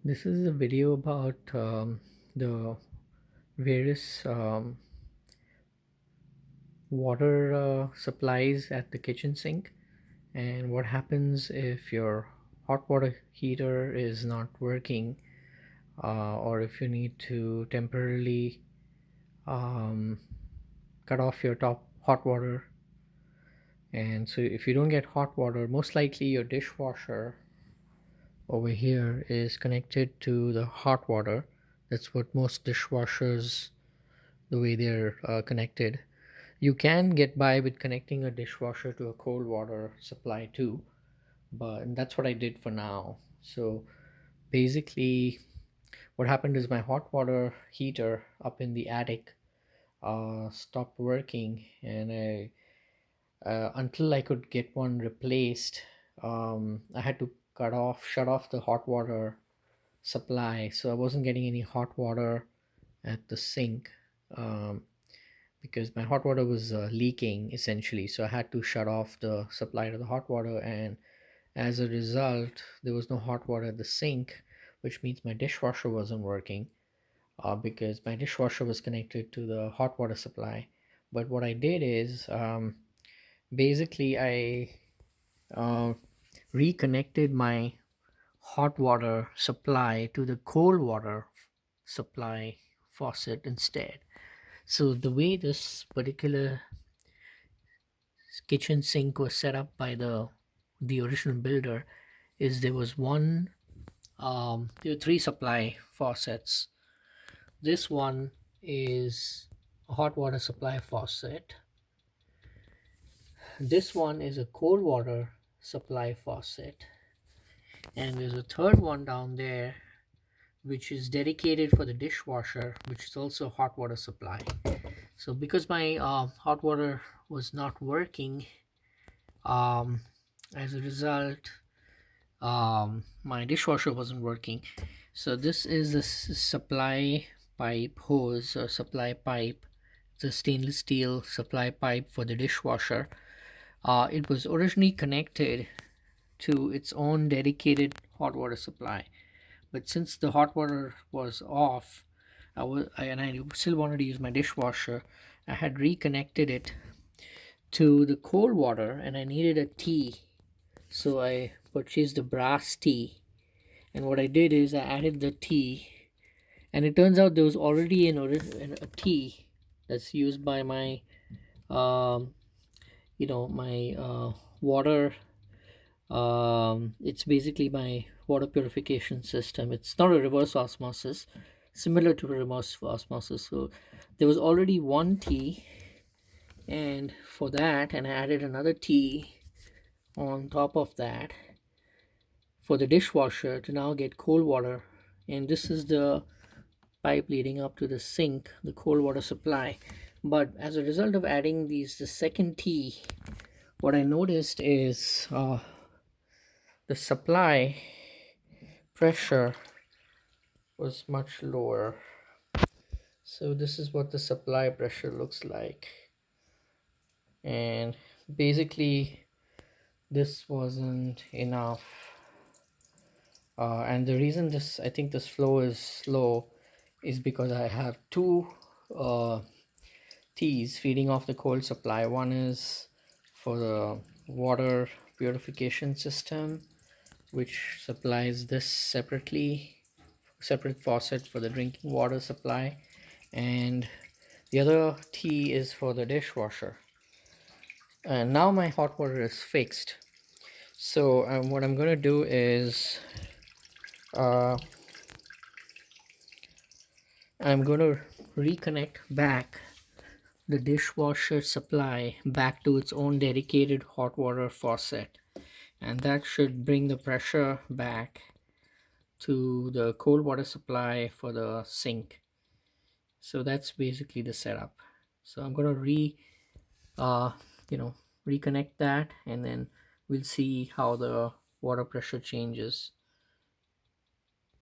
This is a video about the various water supplies at the kitchen sink and what happens if your hot water heater is not working, or if you need to temporarily um, cut off your top hot water. And so if you don't get hot water, most likely your dishwasher over here is connected to the hot water. That's what most dishwashers, the way they're connected. You can get by with connecting a dishwasher to a cold water supply too, but that's what I did for now. So basically, what happened is my hot water heater up in the attic stopped working, and until I could get one replaced, I had to shut off the hot water supply, so I wasn't getting any hot water at the sink. Because my hot water was leaking essentially, so I had to shut off the supply to the hot water, and as a result there was no hot water at the sink, which means my dishwasher wasn't working, because my dishwasher was connected to the hot water supply. But what I did is, basically I uh, reconnected my hot water supply to the cold water supply faucet instead. So the way this particular kitchen sink was set up by the original builder is there was one, there were three supply faucets. This one is a hot water supply faucet. This one is a cold water supply faucet, and there's a third one down there which is dedicated for the dishwasher, which is also hot water supply. So because my hot water was not working, um, as a result, my dishwasher wasn't working. So this is a supply pipe hose or supply pipe. It's a stainless steel supply pipe for the dishwasher. It was originally connected to its own dedicated hot water supply, but since the hot water was off, and I still wanted to use my dishwasher, I had reconnected it to the cold water, and I needed a T, so I purchased a brass T. And what I did is I added the T, and it turns out there was already a T that's used by my um, my water. It's basically my water purification system. It's not a reverse osmosis, similar to reverse osmosis. So there was already one T, and for that, and I added another T on top of that for the dishwasher to now get cold water. And this is the pipe leading up to the sink, the cold water supply. But as a result of adding the second T, what I noticed is the supply pressure was much lower. So this is what the supply pressure looks like, and basically this wasn't enough. And the reason this I think this flow is slow is because I have two uh, T's feeding off the cold supply. One is for the water purification system, which supplies this separate faucet for the drinking water supply, and the other T is for the dishwasher. And now my hot water is fixed. So what I'm going to do is, uh, I'm going to reconnect back the dishwasher supply back to its own dedicated hot water faucet, and that should bring the pressure back to the cold water supply for the sink. So that's basically the setup. So I'm going to uh you know reconnect that, and then we'll see how the water pressure changes.